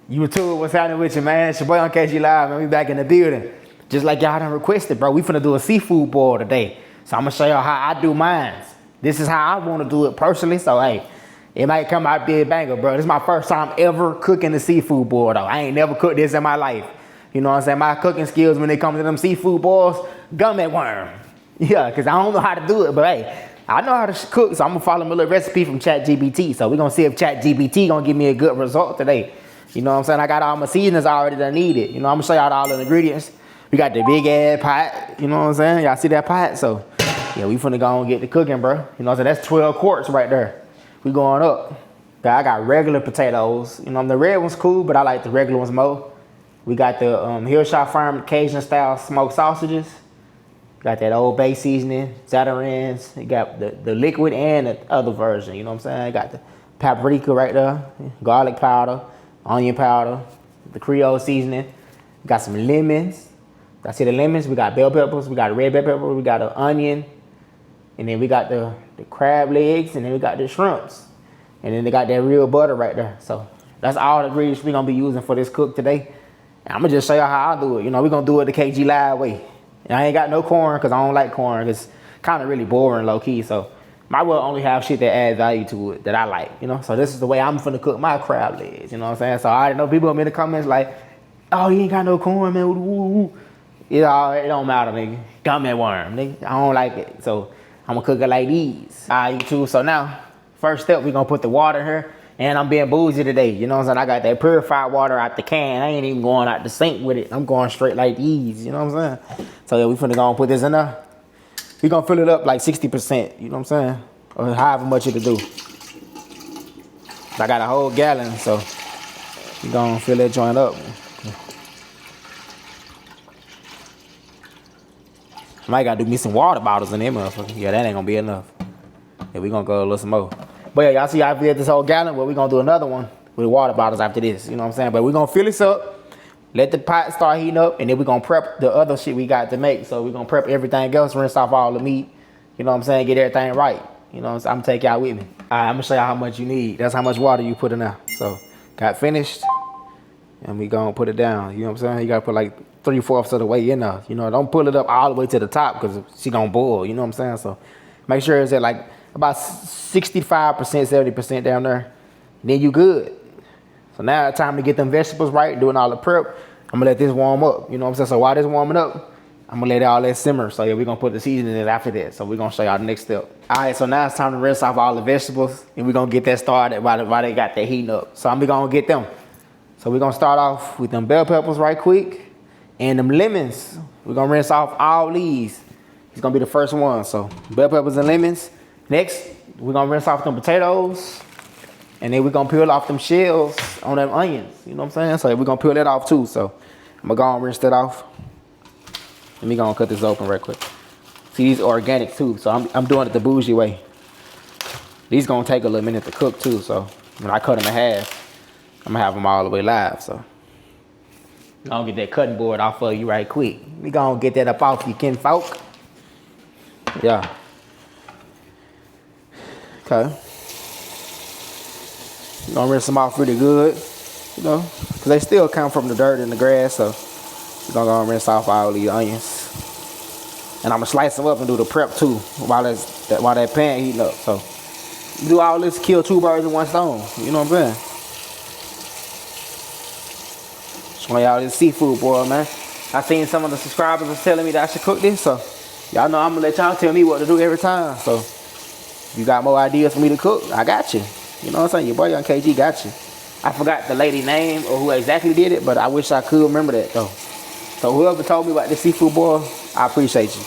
You too, what's happening with you, man? It's your boy on KayGLive, man. We back in the building. Just like y'all done requested, bro. We finna do a seafood boil today. So I'm gonna show y'all how I do mine. This is how I wanna do it personally, so hey, it might come out be a banger, bro. This is my first time ever cooking a seafood boil, though. I ain't never cooked this in my life. You know what I'm saying? My cooking skills when it comes to them seafood boils, gummy worm. Yeah, because I don't know how to do it, but hey, I know how to cook, so I'm gonna follow my little recipe from ChatGPT. So we're gonna see if ChatGPT gonna give me a good result today. You know what I'm saying? I got all my seasonings already that I needed. You know, I'm gonna show y'all all the ingredients. We got the big ass pot, you know what I'm saying? Y'all see that pot? So, yeah, we finna go and get the cooking, bro. You know what I'm saying? That's 12 quarts right there. We going up. I got regular potatoes. You know, the red one's cool, but I like the regular ones more. We got the Hillshire Farm Cajun style smoked sausages. Got that Old Bay seasoning, Zatarans. You got the liquid and the other version, you know what I'm saying? Got the paprika right there, garlic powder, onion powder, the Creole seasoning. Got some lemons. I see the lemons. We got bell peppers. We got red bell pepper. We got an onion. And then we got the crab legs. And then we got the shrimps. And then they got that real butter right there. So that's all the ingredients we're going to be using for this cook today. And I'm going to just show you how I do it. You know, we're going to do it the KayGLive way. And I ain't got no corn because I don't like corn. It's kind of really boring low key. So might well only have shit that adds value to it that I like, you know. So this is the way I'm finna cook my crab legs, you know what I'm saying? So I already know people in the comments like, oh, you ain't got no corn, man. It don't matter, nigga. Gummy worm, nigga. I don't like it. So I'm gonna cook it like these. All right, YouTube. So now, first step, we gonna put the water here. And I'm being bougie today, you know what I'm saying? I got that purified water out the can. I ain't even going out the sink with it. I'm going straight like these, you know what I'm saying? So yeah, we finna go and put this in there. We gonna fill it up like 60%, you know what I'm saying? Or however much it'll do. I got a whole gallon, so we gonna fill that joint up. I might gotta do me some water bottles in there, motherfucker. Yeah, that ain't gonna be enough. Yeah, we gonna go a little some more. But yeah, y'all see I filled this whole gallon. Well, we gonna do another one with water bottles after this, you know what I'm saying? But we gonna fill this up. Let the pot start heating up, and then we're going to prep the other shit we got to make. So we're going to prep everything else, rinse off all the meat, you know what I'm saying, get everything right. You know what I'm saying? I'm going to take y'all with me. All right, I'm going to show y'all how much you need. That's how much water you put in there. So got finished, and we going to put it down. You know what I'm saying? You got to put like 3/4 of the way in there. You know, don't pull it up all the way to the top because she going to boil, you know what I'm saying? So make sure it's at like about 65%, 70% down there. Then you good. So now it's time to get them vegetables right, doing all the prep. I'm gonna let this warm up, you know what I'm saying? So while this warming up, I'm gonna let all that simmer. So yeah, we're gonna put the seasoning in after that. So we're gonna show y'all the next step. All right, so now it's time to rinse off all the vegetables, and we're gonna get that started while they got that heating up. So I'm gonna get them. So we're gonna start off with them bell peppers right quick, and them lemons. We're gonna rinse off all these. It's gonna be the first one. So bell peppers and lemons. Next, we're gonna rinse off them potatoes. And then we're gonna peel off them shells on them onions. You know what I'm saying? So we're gonna peel that off too. So I'm gonna go and rinse that off. Let me go and cut this open right quick. See, these are organic too. So I'm doing it the bougie way. These gonna take a little minute to cook too. So when I cut them in half, I'm gonna have them all the way live. So I'm gonna get that cutting board off of you right quick. We gonna get that up off you, kinfolk. Yeah. Okay. You're gonna rinse them off really good, you know, because they still come from the dirt and the grass, so you're gonna go and rinse off all these onions. And I'm gonna slice them up and do the prep too while that pan heating up. So you do all this, kill two birds with one stone, you know what I'm saying? Showing y'all this seafood boil, man. I seen some of the subscribers was telling me that I should cook this, so y'all know I'm gonna let y'all tell me what to do every time. So if you got more ideas for me to cook, I got you. You know what I'm saying? Your boy Young KG got you. I forgot the lady name or who exactly did it, but I wish I could remember that though. So whoever told me about this seafood boil, I appreciate you.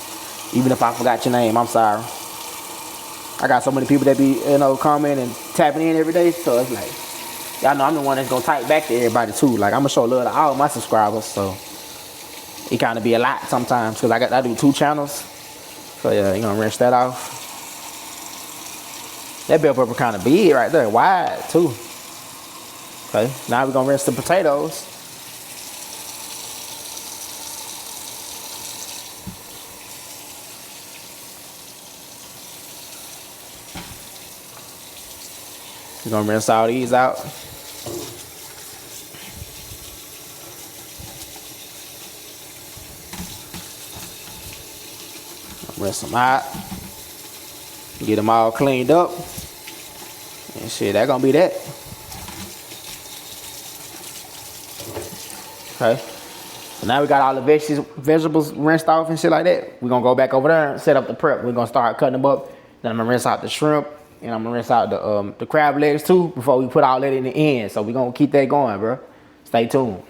Even if I forgot your name, I'm sorry. I got so many people that be, you know, commenting and tapping in every day, so it's like, y'all know I'm the one that's gonna type back to everybody too. Like I'm gonna show love to all my subscribers, so it kind of be a lot sometimes because I do 2 channels. So yeah, you gonna rinse that off. That bell pepper kind of big right there, wide too. Okay, now we're gonna rinse the potatoes. We're gonna rinse all these out. Rinse them out. Get them all cleaned up. And shit, that gonna be that. Okay. So now we got all the vegetables rinsed off and shit like that. We're gonna go back over there and set up the prep. We're gonna start cutting them up. Then I'm gonna rinse out the shrimp. And I'm gonna rinse out the crab legs too before we put all that in the end. So we're gonna keep that going, bro. Stay tuned.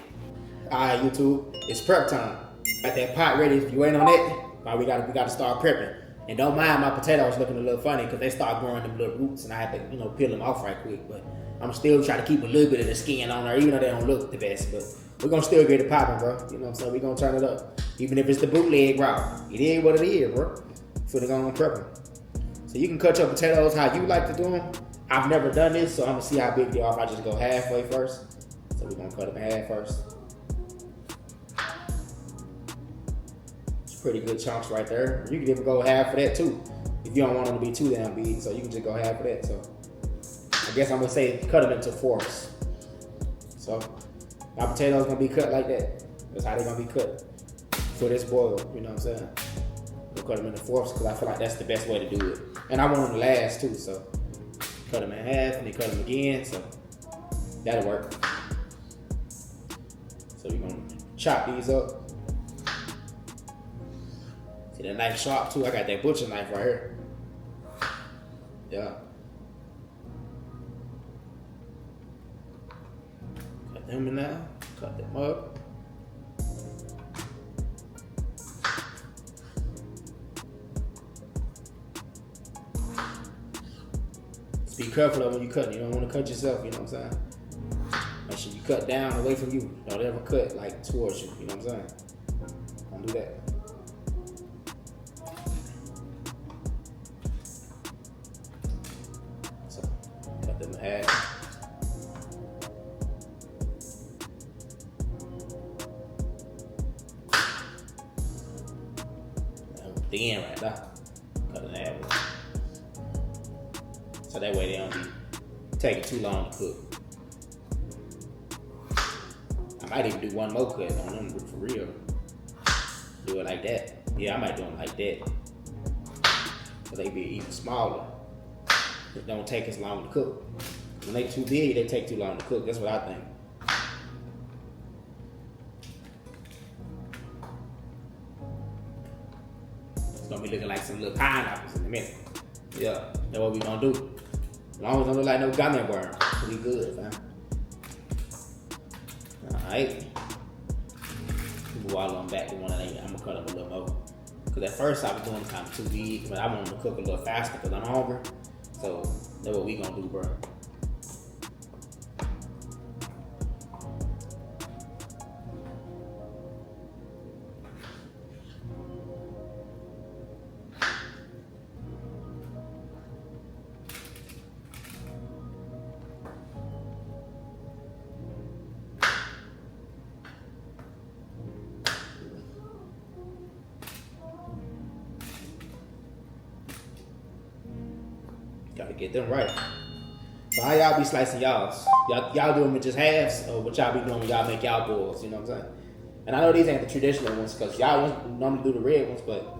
Alright, YouTube, it's prep time. Got that pot ready. If you waiting on it, now we gotta start prepping. And don't mind my potatoes looking a little funny because they start growing them little roots and I have to, peel them off right quick. But I'm still trying to keep a little bit of the skin on there, even though they don't look the best. But we're gonna still get it popping, bro. You know what I'm saying? We're gonna turn it up. Even if it's the bootleg route. It is what it is, bro. So they're gonna prep them. So you can cut your potatoes how you like to do them. I've never done this, so I'm gonna see how big they are if I just go halfway first. So we're gonna cut them in half first. It's pretty good chunks right there. You can even go half of that too. If you don't want them to be too damn big, so you can just go half of that. So I guess I'm gonna say cut them into fourths. So my potatoes gonna be cut like that. That's how they're gonna be cut for this boil, you know what I'm saying? We'll cut them into fourths because I feel like that's the best way to do it. And I want them to last too, so cut them in half and then cut them again, so that'll work. So we're gonna chop these up. See that knife sharp too? I got that butcher knife right here. Yeah. Cut them in now, cut them up. Just be careful though when you cut. You don't want to cut yourself, you know what I'm saying? Make sure you cut down away from you. Don't ever cut like towards you, you know what I'm saying? Don't do that. So, cut them in half. Thin right now. Cut it in half. So that way they don't be taking too long to cook. I might even do one more cut on them for real. Do it like that. Yeah, I might do them like that. So they be even smaller. It don't take as long to cook. When they too big, they take too long to cook. That's what I think. It's gonna be looking like some little pineapples in a minute. Yeah, that's what we gonna do. As long as it don't look like no gummy worm, we good, fam. Alright. Move all of them back to one of them. I'm gonna cut them a little more. Cause at first I was doing kind of too big, but I want them to cook a little faster because I'm hungry. So that's what we gonna do, bro. Gotta get them right. So how y'all be slicing y'all's? Y'all do them in just halves, or what y'all be doing when y'all make y'all boils, you know what I'm saying? And I know these ain't the traditional ones, because y'all normally do the red ones, but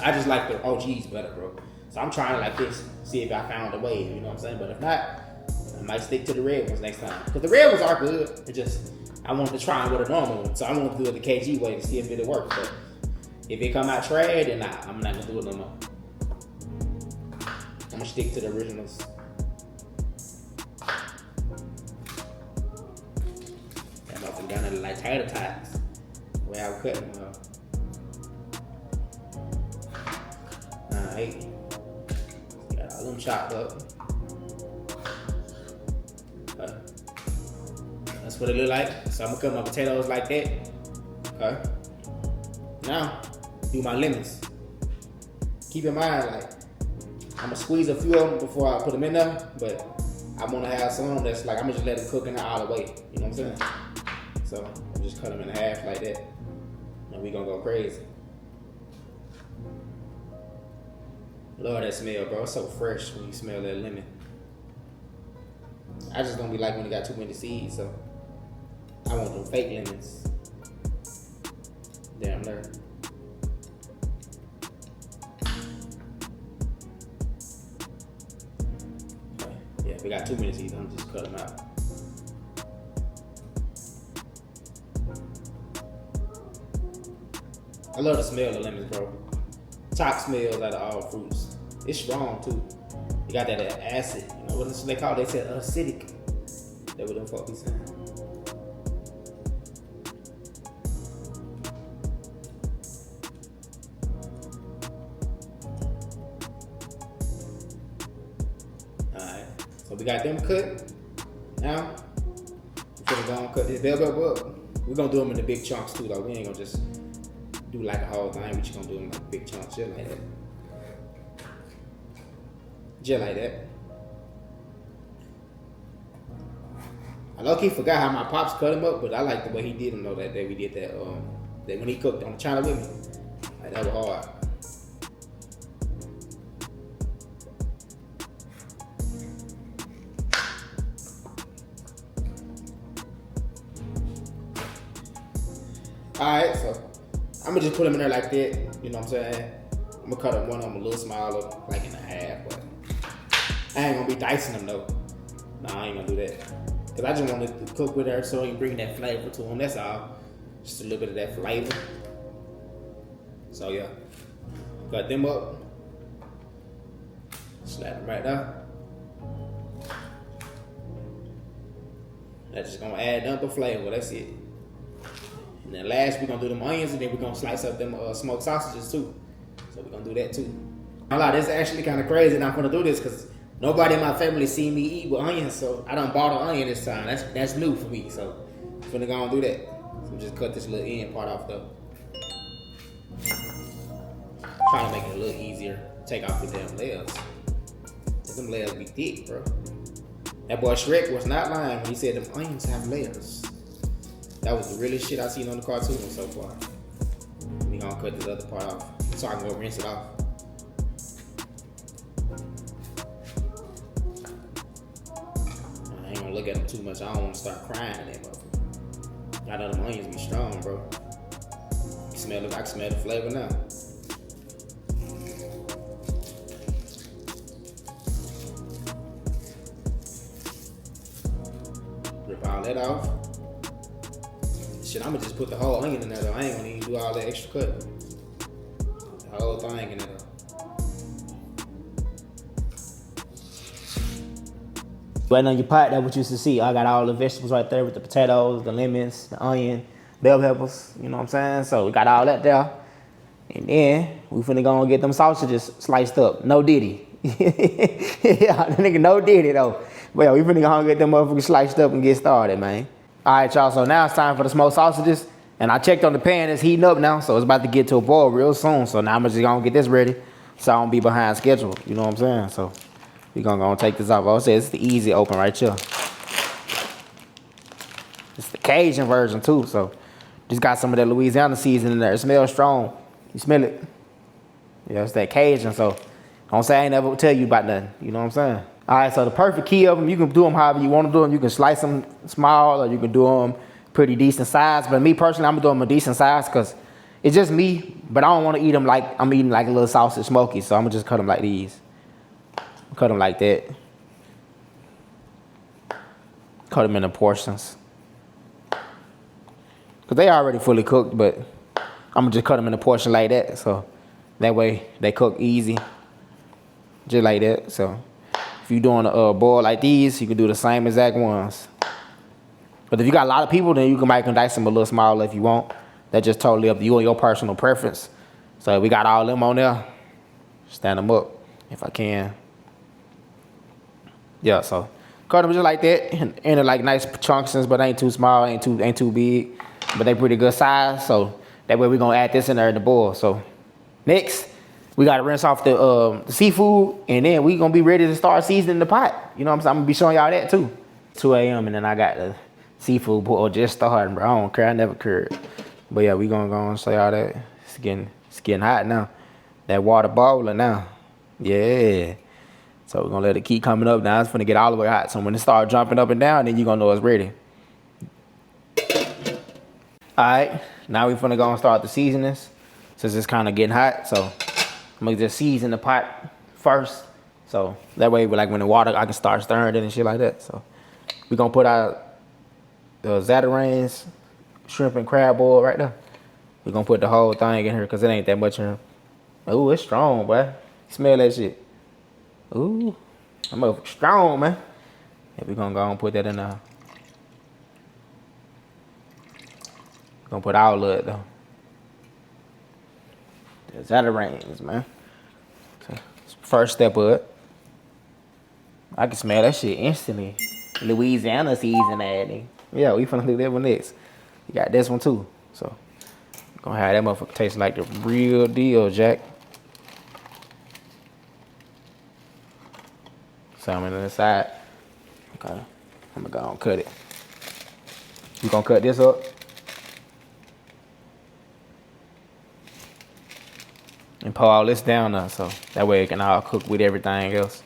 I just like the OGs better, bro. So I'm trying like this, see if I found a way, you know what I'm saying? But if not, I might stick to the red ones next time. Because the red ones are good, it just, I wanted to try them with a normal one. So I want to do it the KG way to see if it'll work. But if it come out trash, then nah, I'm not gonna do it no more. I'm gonna stick to the originals. That motherfucker got nothing like tater tots. The way I was cutting them off. Alright. Got all them chopped up. Okay. That's what it look like. So I'm gonna cut my potatoes like that. Okay. Now, do my lemons. Keep in mind, like, I'm gonna squeeze a few of them before I put them in there, but I wanna have some that's like, I'm gonna just let them cook in there all the way. You know what I'm saying? So I'm just cut them in half like that, and we gonna go crazy. Love that smell, bro. It's so fresh when you smell that lemon. I just don't be like when you got too many seeds, so I want them fake lemons. Damn there. if we got too many seeds, I'm just cut them out. I love the smell of lemons, bro. Top smells out of all fruits. It's strong too. You got that acid. You know what they call it? They said acidic. That what them fuck be saying. Alright, so we got them cut. Now, we're gonna go and cut this bell pepper up. We're gonna do them in the big chunks too, though. We ain't gonna just do like a whole thing. We just gonna do them like big chunks, just like that. Just like that. I low-key forgot how my pops cut him up, but I like the way he did them though that day we did that. That when he cooked on the channel with me, like that was hard. Alright, so I'm gonna just put them in there like that, you know what I'm saying? I'm gonna cut up one of them a little smaller, like in a half, but I ain't gonna be dicing them though. Nah, I ain't gonna do that. Cause I just want to cook with her so you can bring that flavor to them, that's all. Just a little bit of that flavor. So yeah, cut them up. Slap them right there. That's just gonna add nothing but flavor, that's it. And then last, we're gonna do them onions, and then we're gonna slice up them smoked sausages too. So we're gonna do that too. This is actually kind of crazy, and I'm gonna do this because nobody in my family seen me eat with onions, so I done bought an onion this time. That's new for me, so I'm gonna go and do that. So just cut this little end part off though. Trying to make it a little easier. Take off the damn layers. Them layers be thick, bro. That boy Shrek was not lying when he said them onions have layers. That was the realest shit I seen on the cartoon so far. We gonna cut this other part off so I can go rinse it off. I ain't gonna look at them too much. I don't wanna start crying in that motherfucker. I know them onions be strong, bro. I can smell the flavor now. Rip all that off. Shit, I'ma just put the whole onion in there though. I ain't gonna even do all that extra cut. The whole thing in there though. Right on your pot, that's what you used to see. I got all the vegetables right there with the potatoes, the lemons, the onion, bell peppers, you know what I'm saying? So we got all that there. And then we finna go and get them sausages sliced up. No Diddy. Yeah, the nigga no Diddy though. But yeah, we finna go and get them motherfuckers sliced up and get started, man. All right, y'all, so now it's time for the smoked sausages. And I checked on the pan, it's heating up now, so it's about to get to a boil real soon. So now I'm just gonna get this ready so I don't be behind schedule, you know what I'm saying? So we gonna go and take this off. I would say it's the easy open right here. It's the Cajun version too, so just got some of that Louisiana seasoning in there. It smells strong. You smell it? Yeah, it's that Cajun, so don't say I ain't never tell you about nothing, you know what I'm saying? All right, so the perfect key of them, you can do them however you want to do them. You can slice them small or you can do them pretty decent size. But me personally, I'm going to do them a decent size because it's just me. But I don't want to eat them like I'm eating like a little sausage smoky. So I'm going to just cut them like these. Cut them like that. Cut them into portions. Because they already fully cooked, but I'm going to just cut them in a portion like that. So that way they cook easy. Just like that, so. If you're doing a boil like these, you can do the same exact ones. But if you got a lot of people, then you can dice them a little smaller if you want. That's just totally up to you and your personal preference. So we got all them on there. Stand them up if I can. Yeah, so cut them just like that. And they're like nice chunks, but ain't too small, ain't too big. But they pretty good size. So that way we're gonna add this in there in the boil. So next, we gotta rinse off the seafood, and then we gonna be ready to start seasoning the pot. You know what I'm saying? I'm gonna be showing y'all that too. 2 a.m. and then I got the seafood boil just starting, bro. I don't care, I never cared. But yeah, we gonna go and show y'all that. It's getting hot now. That water boiling now. Yeah. So we're gonna let it keep coming up now. It's gonna get all the way hot. So when it start jumping up and down, then you gonna know it's ready. All right, now we finna go and start the seasonings since it's kind of getting hot. So I'm gonna just season the pot first, So that way, like when the water, I can start stirring it and shit like that. So we gonna put our Zatarain's shrimp and crab boil right there. We gonna put the whole thing in here because it ain't that much in here. Ooh, it's strong, boy. Smell that shit. Ooh, I'm up strong, man. And we gonna go and put that in there. Gonna put all of it though. The Zatarain's, man. So, first step of it. I can smell that shit instantly. Louisiana season adding. Yeah, we finna do that one next. You got this one too. So gonna have that motherfucker taste like the real deal, Jack. Salmon on the side. Okay. I'm gonna go and cut it. You gonna cut this up? And pour all this down there so that way it can all cook with everything else.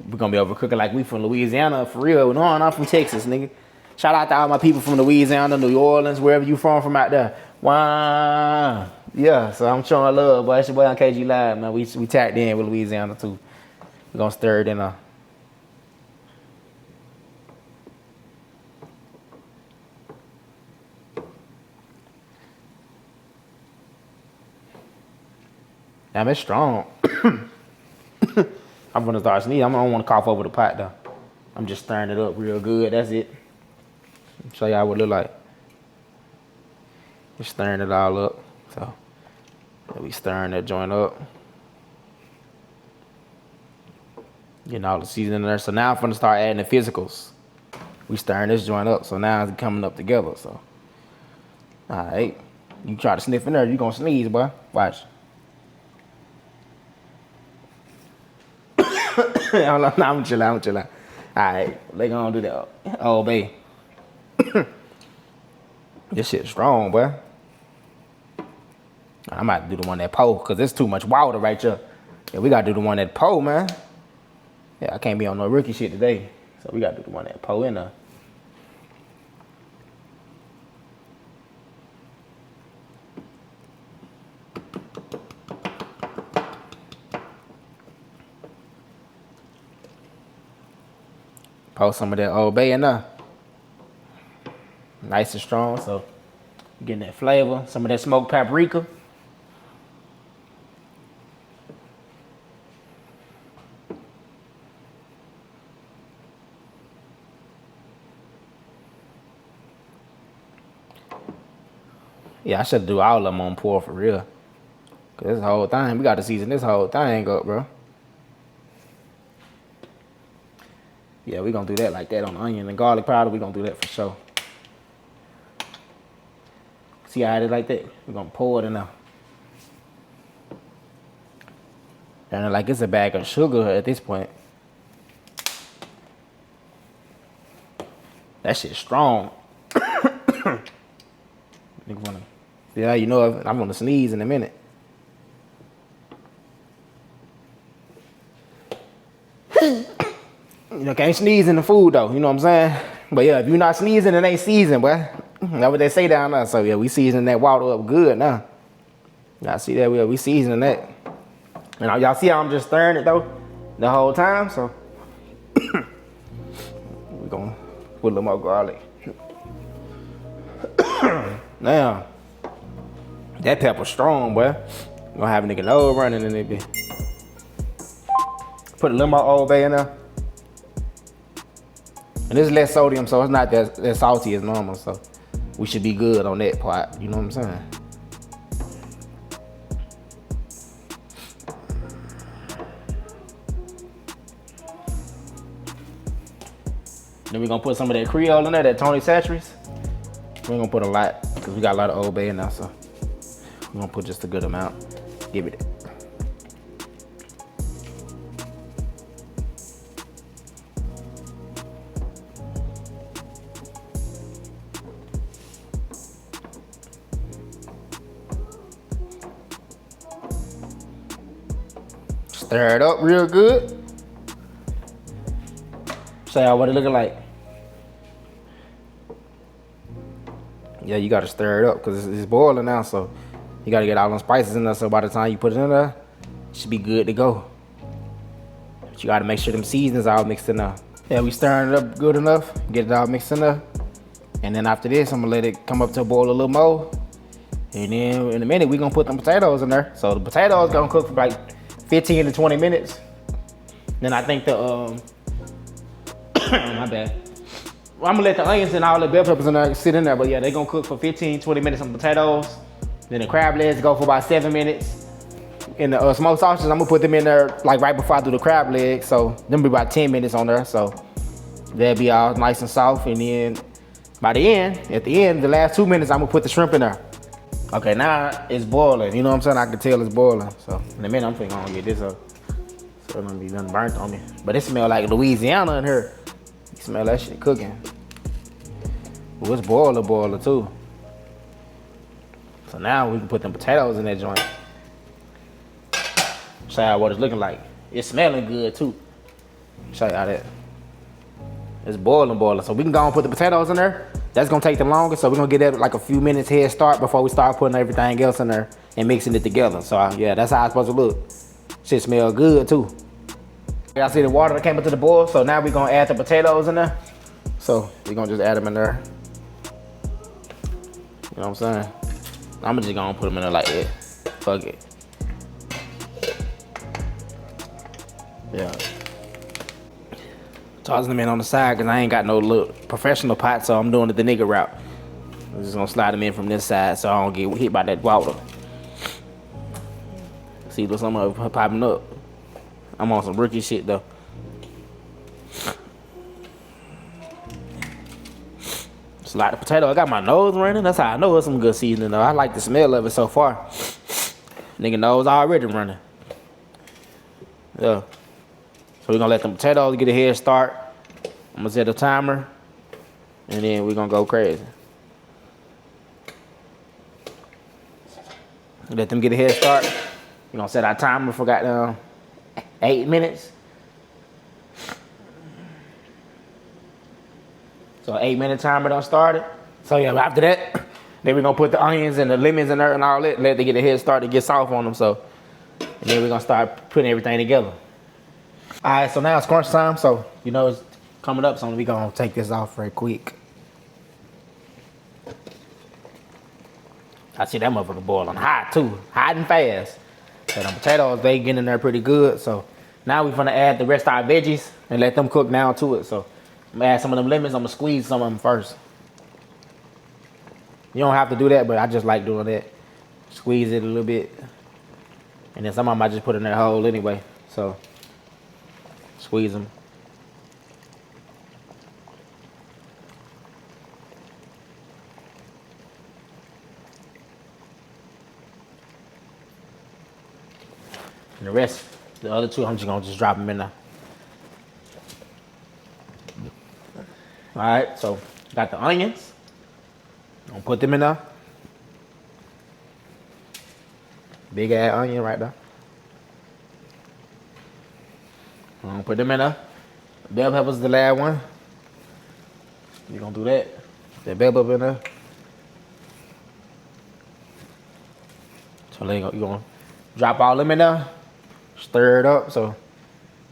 We're gonna be overcooking like we from Louisiana for real. No, I'm not from Texas, nigga. Shout out to all my people from Louisiana, New Orleans, wherever you from out there. Wow. Yeah, so I'm showing love, boy. It's your boy on KayGLive, man. We tapped in with Louisiana too. We're gonna stir it in there. Damn, it's strong. I'm gonna start sneezing. I don't want to cough over the pot though. I'm just stirring it up real good. That's it. Show y'all what it look like. Just stirring it all up. So we stirring that joint up. Getting all the seasoning in there. So now I'm gonna start adding the physicals. We stirring this joint up. So now it's coming up together. So alright. You try to sniff in there, you gonna sneeze, boy. Watch. I'm chilling. Alright, they gonna do that. Oh, babe. This shit strong, boy. I might do the one that pour, cause there's too much water right there. Yeah, we gotta do the one that pour, man. Yeah, I can't be on no rookie shit today. So we gotta do the one that pour in there. Pour some of that Old Bay in there. Nice and strong, so getting that flavor. Some of that smoked paprika. Yeah, I should do all of them on pour for real. Cause this whole thing, we got to season this whole thing up, bro. Yeah, we gonna do that like that on the onion and garlic powder. We gonna do that for sure. See how I did like that? We're gonna pour it in there. And like it's a bag of sugar at this point. That shit's strong. Yeah, you know, I'm gonna sneeze in a minute. You know, can't sneeze in the food though, you know what I'm saying? But yeah, if you're not sneezing, it ain't seasoned, boy. That's what they say down there. So yeah, we seasoning that water up good now. Y'all see that? We seasoning that. And y'all see how I'm just stirring it though the whole time, so we're gonna put a little more garlic. Now, that pepper strong, boy. Gonna have a nigga nose running in it, bitch. Put a little more Old Bay in there. And this is less sodium, so it's not that salty as normal, so we should be good on that part, you know what I'm saying? Then we're gonna put some of that Creole in there, that Tony Chachere's. We ain't gonna put a lot, because we got a lot of Old Bay in there, so we're gonna put just a good amount. Give it. Stir it up real good. Show y'all what it looking like. yeah, you gotta stir it up because it's boiling now. So you gotta get all them spices in there. So by the time you put it in there, it should be good to go. But you gotta make sure them seasonings all mixed in there. Yeah, we stirring it up good enough. Get it all mixed in there. And then after this, I'm gonna let it come up to a boil a little more. And then in a minute, we gonna put them potatoes in there. So the potatoes gonna cook for like 15 to 20 minutes. Then I think the, my bad. Well, I'm gonna let the onions and all the bell peppers in there sit in there. But yeah, they gonna cook for 15, 20 minutes on potatoes. Then the crab legs go for about 7 minutes. And the smoked sausages, I'm gonna put them in there like right before I do the crab legs. So them be about 10 minutes on there. So they'll be all nice and soft. And then by the end, at the end, the last 2 minutes, I'm gonna put the shrimp in there. Okay, now it's boiling. You know what I'm saying? I can tell it's boiling. So in a minute, I'm thinking I'm gonna get this up. So it's gonna be nothing burnt on me. But it smells like Louisiana in here. You smell that shit cooking. Well, it's boiler too. So now we can put them potatoes in that joint. Show y'all what it's looking like. It's smelling good too. Show y'all that. It's boiling. So we can go and put the potatoes in there. That's gonna take the longest. So we're gonna get that like a few minutes head start before we start putting everything else in there and mixing it together. So yeah, that's how it's supposed to look. Shit smell good too. Y'all see the water that came into the boil. So now we're gonna add the potatoes in there. So we're gonna just add them in there. You know what I'm saying? I'm just gonna put them in there like that. Fuck it. Yeah. Tossing them in on the side because I ain't got no little professional pot, so I'm doing it the nigga route. I'm just gonna slide them in from this side so I don't get hit by that water. See, look, some of them popping up. I'm on some rookie shit though. Slide the potato. I got my nose running. That's how I know it's some good seasoning though. I like the smell of it so far. Nigga nose already running. Yeah. So we're gonna let them potatoes get a head start. I'm gonna set a timer and then we're gonna go crazy. Let them get a head start. We're gonna set our timer for goddamn 8 minutes. So 8-minute timer done started. So yeah, after that, then we're gonna put the onions and the lemons in there and all that, let them get a head start to get soft on them. So, and then we're gonna start putting everything together. All right, so now it's crunch time. So, you know, it's coming up, so we're gonna take this off very quick. I see that motherfucker boiling hot too, hot and fast. So the potatoes, they getting in there pretty good. So now we're gonna add the rest of our veggies and let them cook down to it. So I'm gonna add some of them lemons. I'm gonna squeeze some of them first. You don't have to do that, but I just like doing that. Squeeze it a little bit. And then some of them I just put in that hole anyway. So squeeze them. And the rest, the other two, I'm just gonna drop them in there. All right, so got the onions. Gonna put them in there. Big ass onion right there. I'm gonna put them in there. Bell peppers the last one. You're gonna do that. That bell pepper in there. So you're gonna drop all them in there. Stir it up so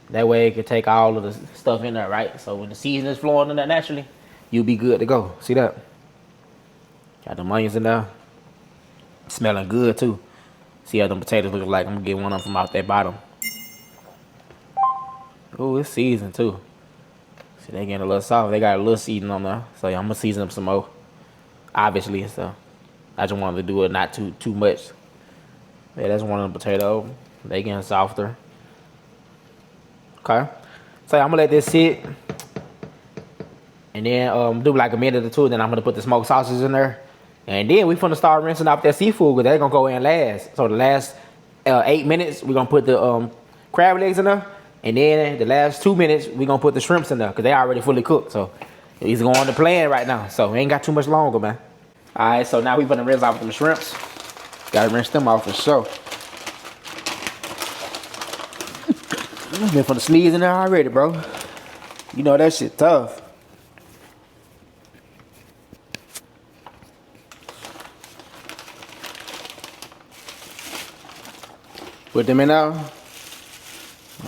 that way it can take all of the stuff in there, right? So when the seasoning is flowing in there naturally, you'll be good to go. See that? Got the onions in there. Smelling good too. See how them potatoes look like. I'm gonna get one of them from out that bottom. Oh, it's seasoned too. See, they getting a little soft. They got a little seasoning on there. So yeah, I'm gonna season them some more. Obviously, so I just wanted to do it not too much. Yeah, that's one of the potatoes. They getting softer. Okay. So I'm gonna let this sit. And then do like a minute or two. Then I'm gonna put the smoked sausage in there. And then we finna start rinsing off that seafood because they're gonna go in last. So the last 8 minutes, we're gonna put the crab legs in there. And then the last 2 minutes, we're gonna put the shrimps in there because they already fully cooked. So he's going to plan right now. So we ain't got too much longer, man. All right, so now we finna rinse off them shrimps. Gotta rinse them off for sure. Been for the sleeves in there already, bro. You know that shit tough. Put them in there. And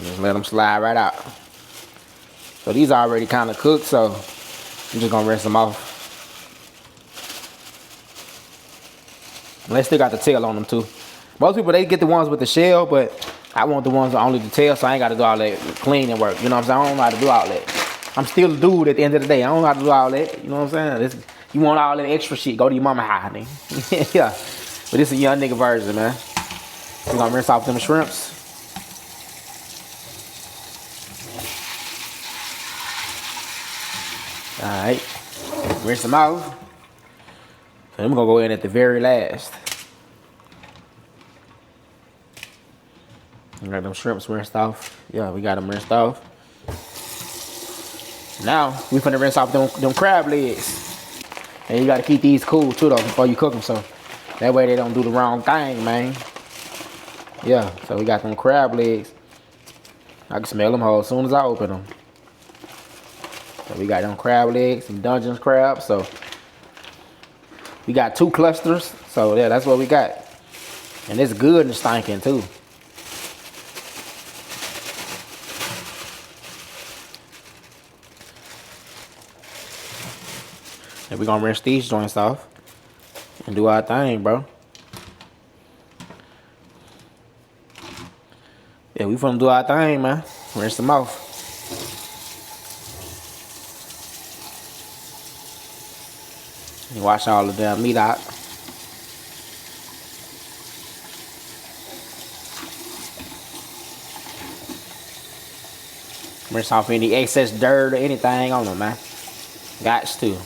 just let them slide right out. So these are already kind of cooked, so I'm just gonna rinse them off. And they still got the tail on them too. Most people, they get the ones with the shell, but I want the ones with only the tail, so I ain't gotta do all that cleaning work. You know what I'm saying? I don't know how to do all that. I'm still a dude at the end of the day. I don't know how to do all that. You know what I'm saying? You want all that extra shit, go to your mama house, nigga. Yeah. But this is a young nigga version, man. We're gonna rinse off them shrimps. Alright. Rinse them out. So I'm gonna go in at the very last. We got them shrimps rinsed off. Yeah, we got them rinsed off. Now, we finna rinse off them crab legs. And you gotta keep these cool too though before you cook them, so that way they don't do the wrong thing, man. Yeah, so we got them crab legs. I can smell them whole as soon as I open them. So we got them crab legs, some Dungeness crabs. So we got 2 clusters. So yeah, that's what we got. And it's good and stinking too. And we're gonna rinse these joints off and do our thing, bro. Yeah, we finna do our thing, man. Rinse them off. And wash all the damn meat out. Rinse off any excess dirt or anything on them, man. Gots to.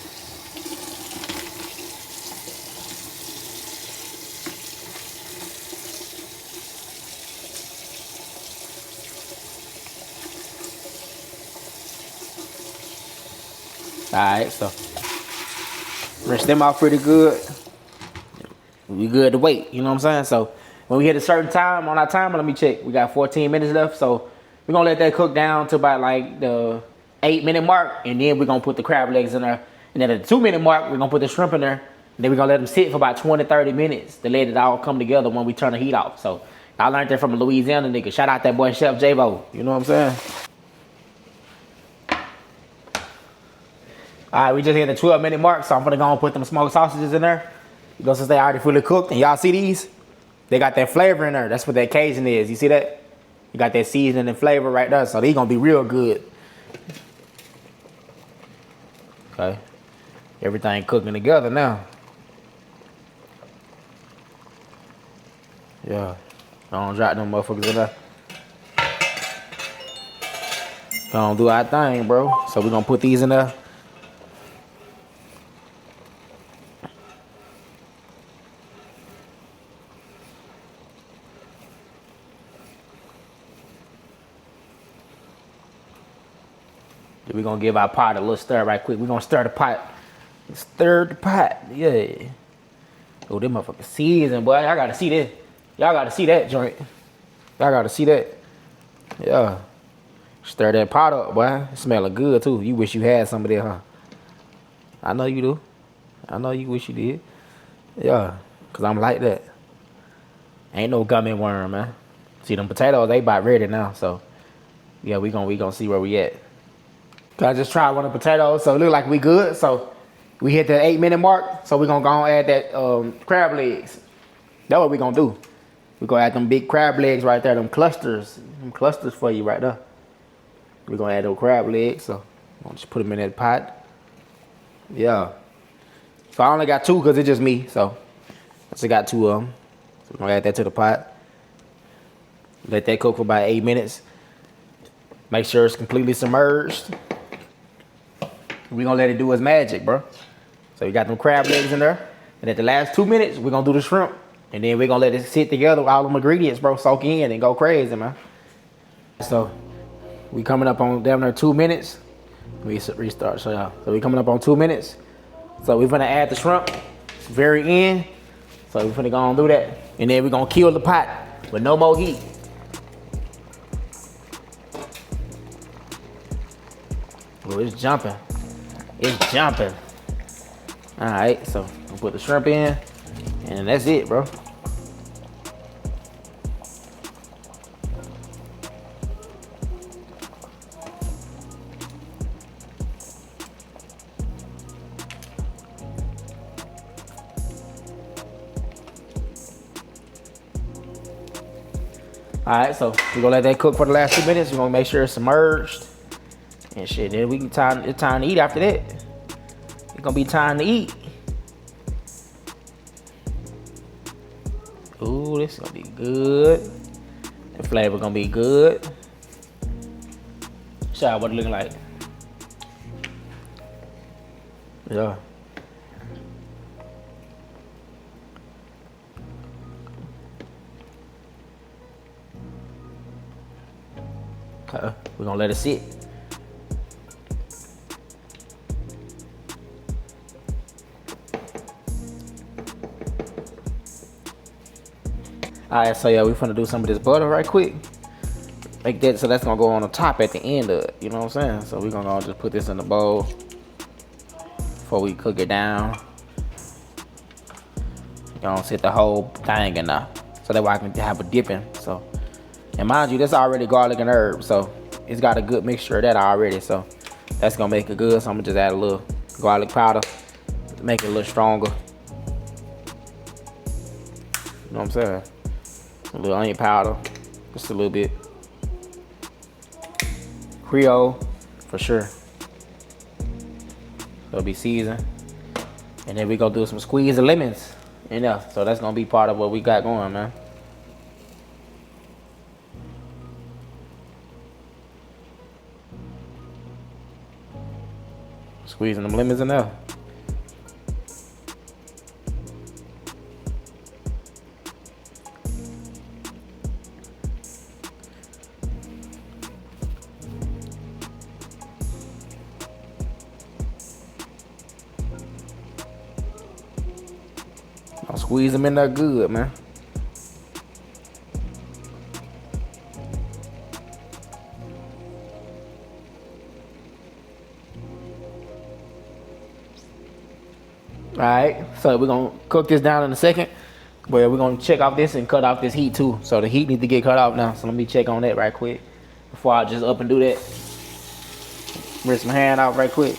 Alright, so rinse them off pretty good. We good to wait, you know what I'm saying? So when we hit a certain time on our timer, let me check. We got 14 minutes left, so we're gonna let that cook down to about like the 8-minute mark, and then we're gonna put the crab legs in there. And then at the 2-minute mark, we're gonna put the shrimp in there. And then we're gonna let them sit for about 20-30 minutes to let it all come together when we turn the heat off. So I learned that from a Louisiana nigga. Shout out that boy Chef J-Bo. You know what I'm saying? Alright, we just hit the 12-minute mark, so I'm gonna go and put them smoked sausages in there. You know, since they already fully cooked, and y'all see these? They got that flavor in there. That's what that Cajun is. You see that? You got that seasoning and flavor right there, so they gonna be real good. Okay. Everything cooking together now. Yeah. Don't drop them motherfuckers in there. Gonna do our thing, bro. So we're gonna put these in there. We're gonna give our pot a little stir right quick. We're gonna stir the pot. Stir the pot, yeah. Oh, them motherfuckers seasoned, boy. Y'all gotta see this. Y'all gotta see that joint. Y'all gotta see that. Yeah. Stir that pot up, boy. It's smelling good too. You wish you had some of that, huh? I know you do. I know you wish you did. Yeah, cause I'm like that. Ain't no gummy worm, man. See them potatoes, they about ready now. So yeah, we gonna see where we at. I just tried one of the potatoes, so it look like we good. So we hit the 8-minute mark, so we're gonna go and add that crab legs. That's what we gonna do. We gonna add them big crab legs right there, them clusters for you right there. We're gonna add those crab legs, so I'm gonna just put them in that pot. Yeah. So I only got 2 because it's just me, so I just got 2 of them. So we're gonna add that to the pot. Let that cook for about 8 minutes. Make sure it's completely submerged. We're gonna let it do its magic, bro. So we got them crab legs in there. And at the last 2 minutes, we're gonna do the shrimp. And then we're gonna let it sit together with all them ingredients, bro. Soak in and go crazy, man. So we coming up on down there 2 minutes. We restart, so y'all. So we coming up on 2 minutes. So we're gonna add the shrimp. It's very end. So we're gonna go and do that. And then we're gonna kill the pot with no more heat. Oh, it's jumping. It's jumping. Alright, so we'll put the shrimp in. And that's it, bro. All right, so we're gonna let that cook for the last 2 minutes. We're gonna make sure it's submerged and shit. Then we can it's time to eat after that. It's gonna be time to eat. Ooh, this is gonna be good. The flavor gonna be good. Show you what it looking like. Yeah. We're gonna let it sit. Alright, so yeah, we finna do some of this butter right quick. Like that, so that's gonna go on the top at the end of it, you know what I'm saying? So we're gonna just put this in the bowl before we cook it down. Gonna set the whole thing in there, so that way I can have a dipping. So, and mind you, that's already garlic and herb, so it's got a good mixture of that already. So that's gonna make it good. So I'm gonna just add a little garlic powder to make it a little stronger. You know what I'm saying? A little onion powder, just a little bit. Creole, for sure. It'll be seasoned. And then we gonna do some squeeze of lemons in there. So that's gonna be part of what we got going, man. Squeezing them lemons in there. I'll squeeze them in there good, man. Alright, so we're gonna cook this down in a second. But we're gonna check off this and cut off this heat too. So the heat needs to get cut off now. So let me check on that right quick before I just up and do that. Rinse my hand out right quick.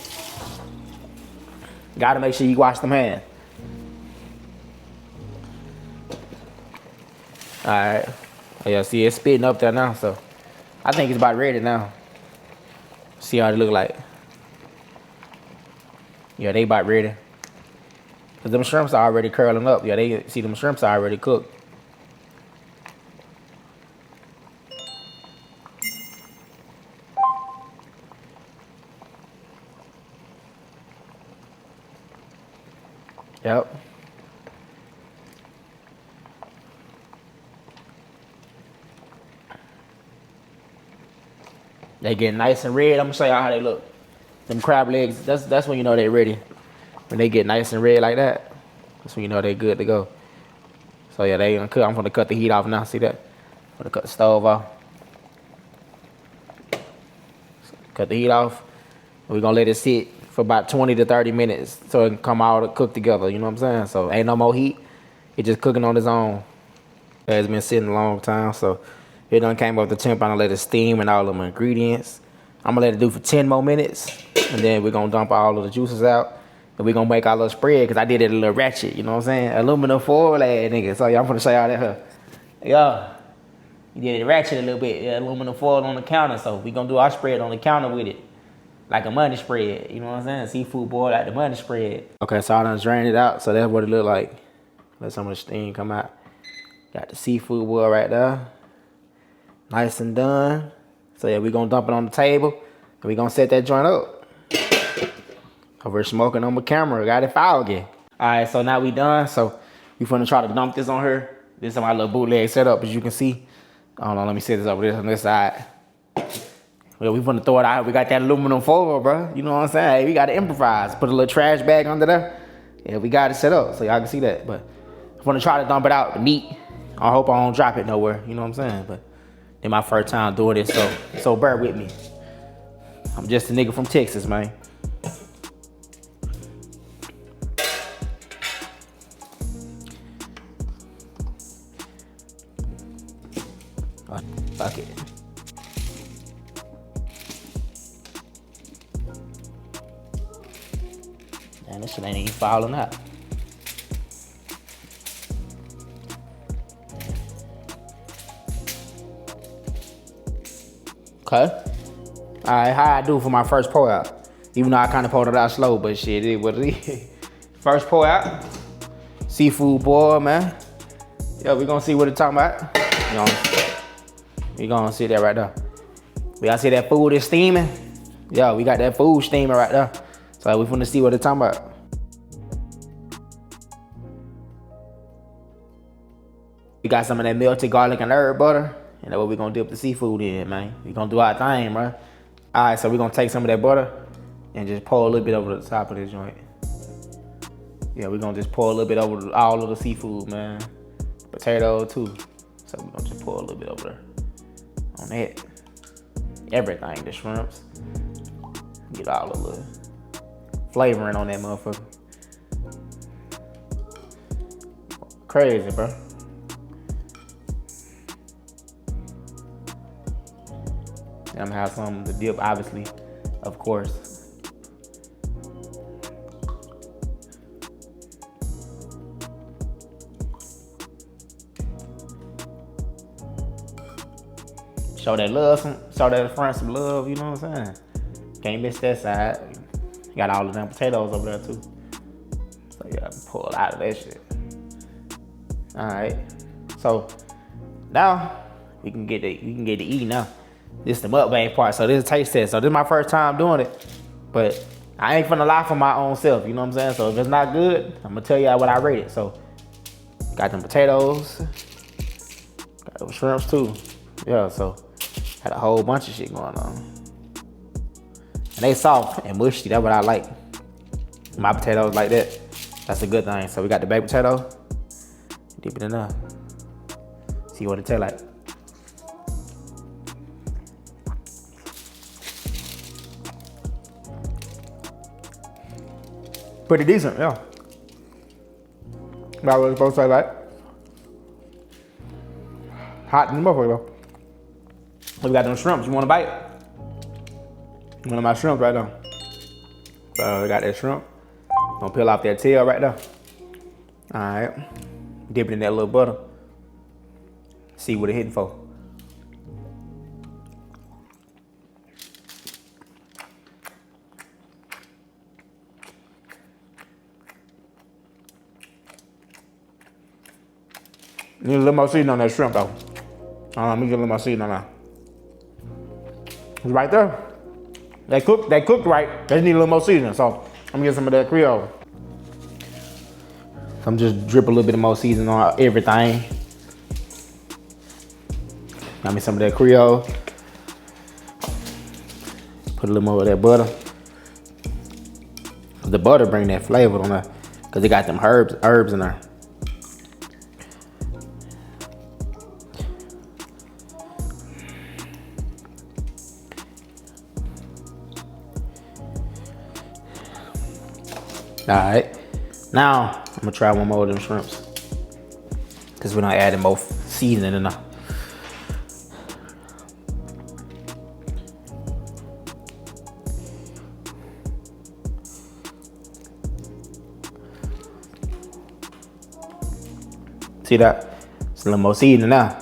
Gotta make sure you wash them hands. Alright. Oh yeah, see it's spitting up there now, so I think it's about ready now. See how it look like. Yeah, they about ready. Cause them shrimps are already curling up. Yeah, they see them shrimps are already cooked. Yep. They get nice and red. I'm gonna show y'all how they look. Them crab legs, that's when you know they're ready. When they get nice and red like that, that's when you know they're good to go. So yeah, they gonna cook. I'm gonna cut the heat off now. See that? I'm gonna cut the stove off. Cut the heat off. We're gonna let it sit for about 20 to 30 minutes so it can come out and cook together. You know what I'm saying? So ain't no more heat. It's just cooking on its own. It's been sitting a long time, so it done came up to temp. I'm gonna let it steam and all of my ingredients. I'm gonna let it do for 10 more minutes, and then we're gonna dump all of the juices out. And we're gonna make our little spread, because I did it a little ratchet, you know what I'm saying? Aluminum foil, nigga. So, yeah, I'm gonna show y'all that here. Yeah, you did it ratchet a little bit. Yeah, aluminum foil on the counter. So, we gonna do our spread on the counter with it. Like a money spread, you know what I'm saying? Seafood boil like the money spread. Okay, so I done drained it out. So, that's what it look like. Let some of the steam come out. Got the seafood boil right there. Nice and done. So, yeah, we gonna dump it on the table. And we gonna set that joint up. Over smoking on my camera, got it foggy. Alright, so now we done. So we finna try to dump this on her. This is my little bootleg setup, as you can see. I don't know, let me set this over this on this side. Well, we finna throw it out. We got that aluminum foil, bro. You know what I'm saying? Hey, we gotta improvise. Put a little trash bag under there. Yeah, we got it set up so y'all can see that. But I'm gonna try to dump it out neat. I hope I don't drop it nowhere. You know what I'm saying? But it's my first time doing this, so bear with me. I'm just a nigga from Texas, man. Fuck it. Man, this shit ain't even falling out. Okay. All right, how I do for my first pour out? Even though I kind of poured it out slow, but shit, it is what it is. First pour out, seafood boil, man. Yeah, we gonna see what it's talking about. We gonna see that right there. We gotta see that food is steaming. Yeah, we got that food steaming right there. So we finna see what it's talking about. We got some of that melted garlic and herb butter. And that's what we gonna dip the seafood in, man. We gonna do our thing, bro. All right, so we gonna take some of that butter and just pour a little bit over the top of this joint. Yeah, we gonna just pour a little bit over all of the seafood, man. Potato too. So we gonna just pour a little bit over there on that. Everything, the shrimps. Get all of the flavoring on that motherfucker. Crazy, bro. I'm gonna have some to dip, obviously, of course. Show that love, show that front some love, you know what I'm saying? Can't miss that side. Got all of them potatoes over there too. So you gotta pull out of that shit. All right. So now we can get to eat now. This is the mukbang part. So this is a taste test. So this is my first time doing it, but I ain't finna lie for my own self. You know what I'm saying? So if it's not good, I'm gonna tell y'all what I rate it. So got them potatoes, got those shrimps too. Yeah. So had a whole bunch of shit going on. And they soft and mushy, that's what I like. My potatoes like that. That's a good thing. So we got the baked potato. Dip it in there. See what it tastes like. Pretty decent, yeah. That's what it's supposed to taste like. Hot in the motherfucker though. We got them shrimps. You want a bite? One of my shrimp right there. So we got that shrimp. Gonna peel off that tail right there. All right. Dip it in that little butter. See what it hitting for. Need a little more seasoning on that shrimp though. Let me get a little more seasoning on that. It's right there. They cooked right. They just need a little more seasoning. So I'm gonna get some of that Creole. I'm just drip a little bit of more seasoning on everything. Got me some of that Creole. Put a little more of that butter. The butter bring that flavor on there, cause it got them herbs in there. All right, now I'm gonna try one more of them shrimps, cause we're not adding more seasoning enough. See that? It's a little more seasoning now.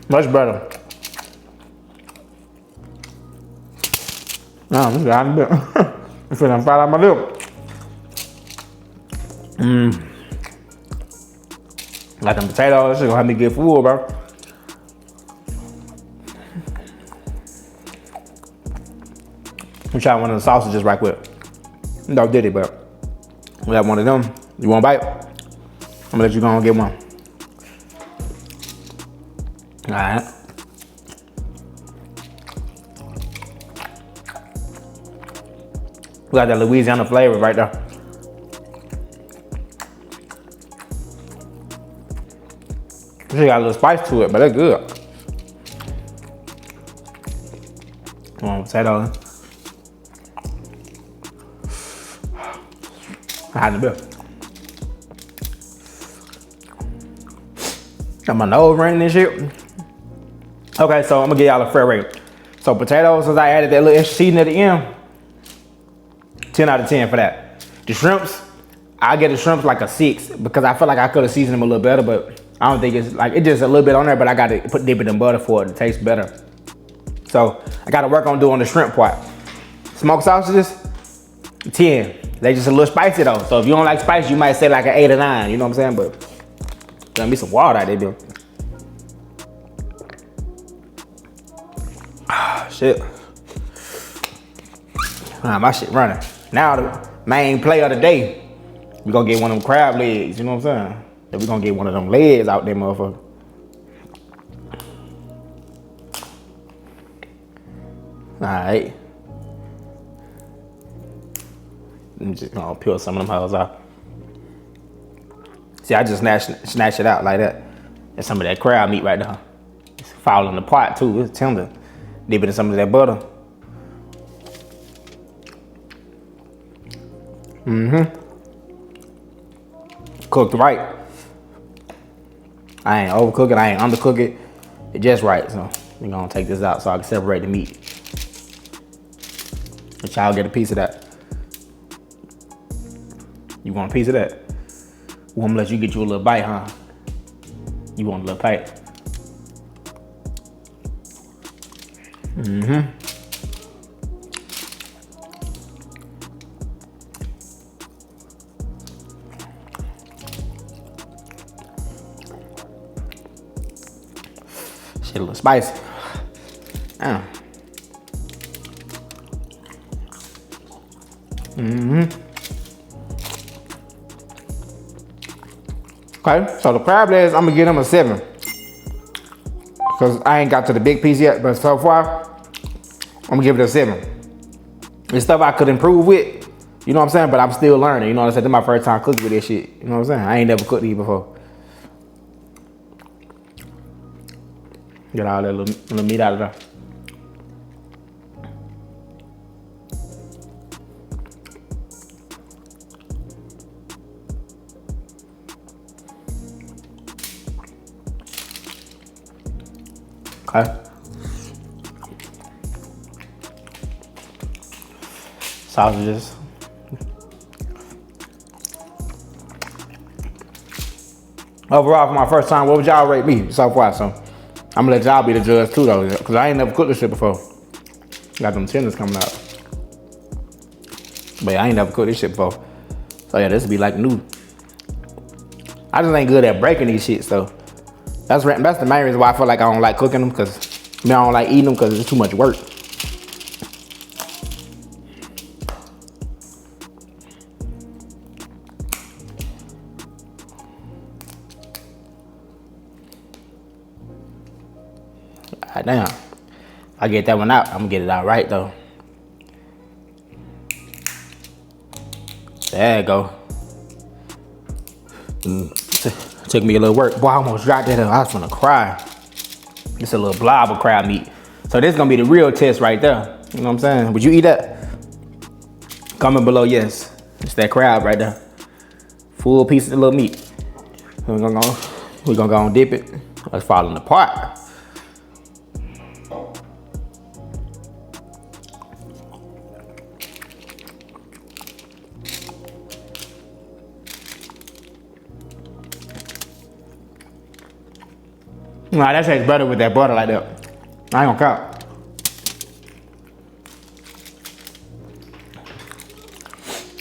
Much better. This guy a bit. I'm feeling fat out my lip. Got them potatoes. This shit gonna have me get full, bro. I'm trying one of the sausages right quick. No did it, but we got one of them. You want a bite? I'm gonna let you go and get one. All right. We got that Louisiana flavor right there. This got a little spice to it, but it's good. Come on, potato. I had a bit. Got my nose running and shit. Okay, so I'm gonna give y'all a fair rate. So potatoes, since I added that little extra seasoning at the end, 10 out of 10 for that. The shrimps, I get the shrimps like a 6 because I feel like I could have seasoned them a little better, but I don't think it's like, it's just a little bit on there, but I got to dip it in butter for it to taste better. So I got to work on doing the shrimp part. Smoked sausages, 10. They just a little spicy though. So if you don't like spicy, you might say like an 8 or 9, you know what I'm saying? But gonna be some water out there, dude. Ah, shit. My shit running. Now the main play of the day, we gonna get one of them crab legs, you know what I'm saying? Then we gonna get one of them legs out there, motherfucker. Alright. I'm just gonna peel some of them hoes off. See, I just snatch it out like that. And some of that crab meat right now. It's falling apart too, it's tender. Dip it in some of that butter. Cooked right. I ain't overcook it, I ain't undercook it. It's just right, so we're gonna take this out so I can separate the meat. Let y'all get a piece of that. You want a piece of that? I'm gonna let you get you a little bite, huh? You want a little bite? Shit a little spicy. Damn. Okay, so the crab legs, I'm gonna give them a 7. Cause I ain't got to the big piece yet, but so far, I'm gonna give it a 7. It's stuff I could improve with, you know what I'm saying? But I'm still learning, you know what I'm saying? This is my first time cooking with this shit, you know what I'm saying? I ain't never cooked these before. Get all that little meat out of there. Okay. Sausages. Overall, for my first time, what would y'all rate me so far? So I'm gonna let y'all be the judge too, though, because I ain't never cooked this shit before. Got them tenders coming out. But yeah, I ain't never cooked this shit before. So yeah, this would be like new. I just ain't good at breaking these shits, though. That's the main reason why I feel like I don't like cooking them, because I don't like eating them because it's too much work. God damn. If I get that one out, I'm gonna get it out right though. There you go. Took me a little work. Boy, I almost dropped that. I was gonna cry. It's a little blob of crab meat. So this is gonna be the real test right there. You know what I'm saying? Would you eat that? Comment below, yes. It's that crab right there. Full piece of the little meat. We're gonna go and dip it. It's falling apart. Nah, that tastes better with that butter like that. I ain't gonna count.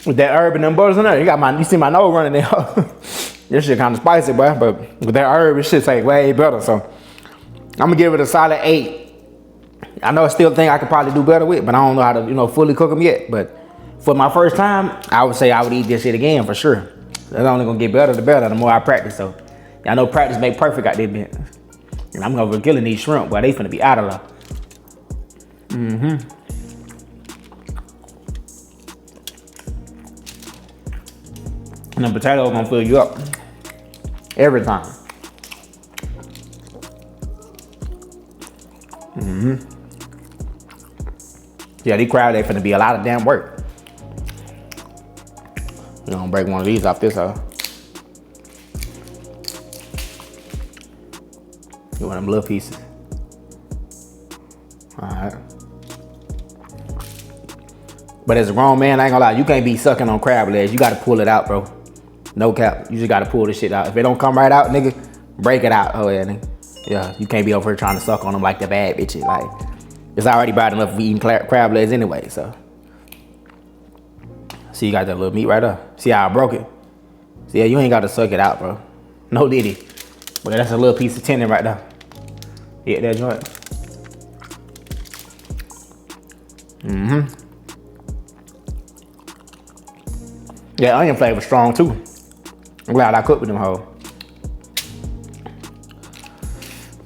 With that herb and them butters in there, you see my nose running there. This shit kind of spicy, boy, but with that herb, this shit tastes way better. So I'm gonna give it a solid 8. I know I still think I could probably do better with, but I don't know how to, fully cook them yet. But for my first time, I would say I would eat this shit again for sure. It's only gonna get better the more I practice. So I know practice make perfect out there, man. And I'm gonna be killing these shrimp, boy. They finna be out of there. And the potato gonna fill you up every time. Yeah, these crab, they finna be a lot of damn work. We're gonna break one of these off this hoe. Get one of them little pieces. All right. But as a grown man, I ain't gonna lie, you can't be sucking on crab legs. You gotta pull it out, bro. No cap. You just gotta pull this shit out. If it don't come right out, nigga, break it out. Oh yeah, nigga. Yeah, you can't be over here trying to suck on them like the bad bitches. Like, it's already bad enough for eating crab legs anyway, so. See, you got that little meat right there. See how I broke it? See, yeah, you ain't got to suck it out, bro. No diddy. But that's a little piece of tendon right there. Hit that joint. Mm-hmm. Yeah, onion flavor strong too. I'm glad I cooked with them hoes.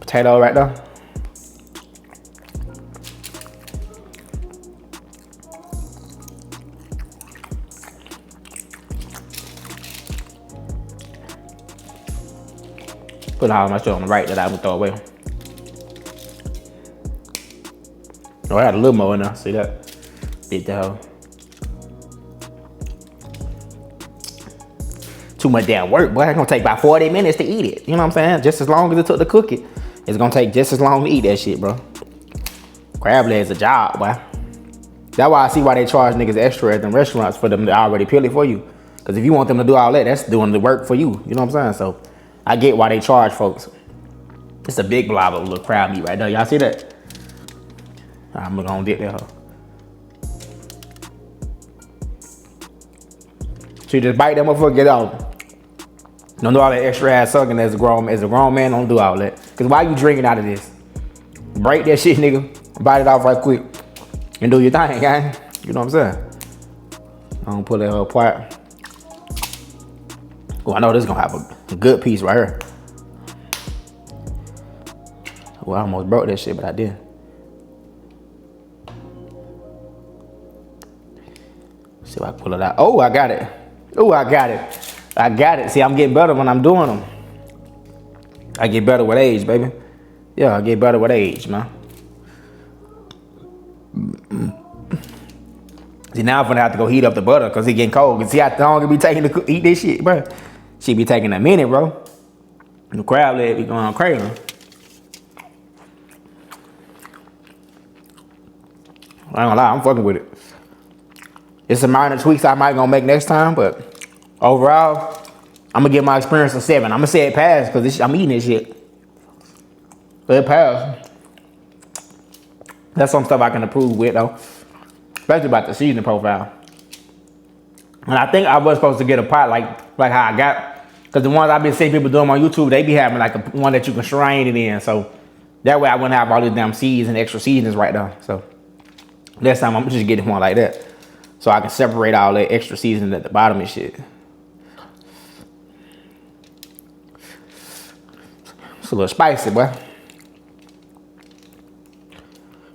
Potato right there. Put all my stuff on the right that I would throw away. Oh, I had a little more in there. See that? Bit the hoe. Too much damn work, boy. It's gonna take about 40 minutes to eat it. You know what I'm saying? Just as long as it took to cook it, it's gonna take just as long to eat that shit, bro. Crab legs a job, boy. That's why I see why they charge niggas extra at them restaurants for them to already peel it for you. Cause if you want them to do all that, that's doing the work for you. You know what I'm saying? So I get why they charge folks. It's a big blob of little crab meat right there. Y'all see that? I'm gonna dip that hoe. So you just bite that motherfucker, get out. Don't do all that extra ass sucking as a grown man. Don't do all that. Cause why you drinking out of this? Break that shit, nigga. Bite it off right quick and do your thing, gang. You know what I'm saying? I'm gonna pull that hoe apart. Oh, I know this is gonna have a good piece right here. Well, I almost broke that shit, but I didn't. See if I can pull it out. Oh, I got it. Oh, I got it. I got it. See, I'm getting better when I'm doing them. I get better with age, baby. Yeah, I get better with age, man. See, now I'm gonna have to go heat up the butter because it's getting cold. See how long it be taking to eat this shit, bro? She be taking a minute, bro. The crab leg be going crazy. I ain't gonna lie, I'm fucking with it. It's some minor tweaks I might gonna make next time, but overall, I'm gonna give my experience a 7. I'm gonna say it passed because I'm eating this shit. But it passed. That's some stuff I can improve with though, especially about the seasoning profile. And I think I was supposed to get a pot like how I got, because the ones I've been seeing people doing on YouTube, they be having like a one that you can strain it in, so that way I wouldn't have all these damn seeds and extra seasonings right there. So next time I'm just getting one like that, so I can separate all that extra seasoning at the bottom and shit. It's a little spicy, boy.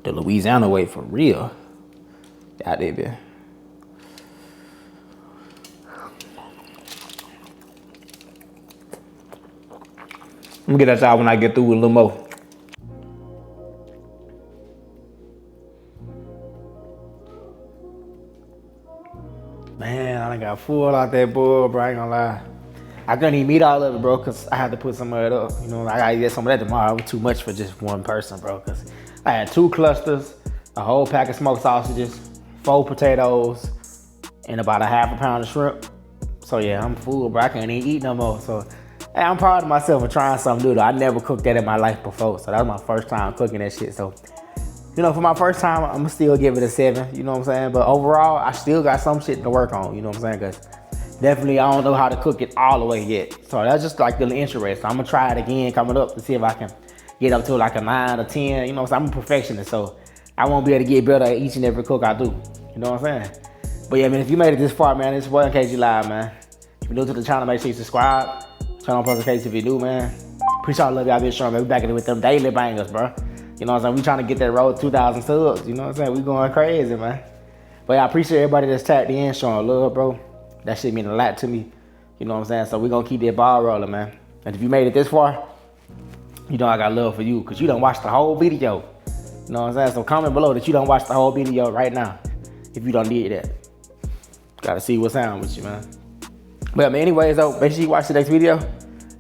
The Louisiana way for real. Out there, bitch. I'm gonna get that out when I get through with a little more. Man, I done got full out that bull, bro. I ain't gonna lie. I couldn't even eat all of it, bro, because I had to put some of it up. You know, I gotta get some of that tomorrow. It was too much for just one person, bro, because I had 2 clusters, a whole pack of smoked sausages, 4 potatoes, and about a half a pound of shrimp. So yeah, I'm full, bro. I can't even eat no more. So hey, I'm proud of myself for trying something new, though. I never cooked that in my life before, so that was my first time cooking that shit. So, you know, for my first time, I'm gonna still give it a 7, you know what I'm saying? But overall, I still got some shit to work on, you know what I'm saying? Because definitely I don't know how to cook it all the way yet. So that's just like the interest. So I'm gonna try it again coming up to see if I can get up to like a 9 or 10, you know what I'm saying? I'm a perfectionist, so I won't be able to get better at each and every cook I do, you know what I'm saying? But yeah, man, if you made it this far, man, it's your boy KayGLive, man. If you're new to the channel, make sure you subscribe. Turn on notifications if you're new, man. Appreciate all the love y'all been showing, man. We back in it with them daily bangers, bro. You know what I'm saying? We trying to get that road to 2,000 subs. You know what I'm saying? We going crazy, man. But yeah, I appreciate everybody that's tapped in, showing love, bro. That shit mean a lot to me. You know what I'm saying? So we gonna keep that ball rolling, man. And if you made it this far, you know I got love for you, because you done watched the whole video. You know what I'm saying? So comment below that you done watched the whole video right now, if you done did that. Gotta see what's on with you, man. But man, anyways though, make sure you watch the next video.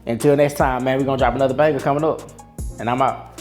Until next time, man, we gonna drop another banger coming up. And I'm out.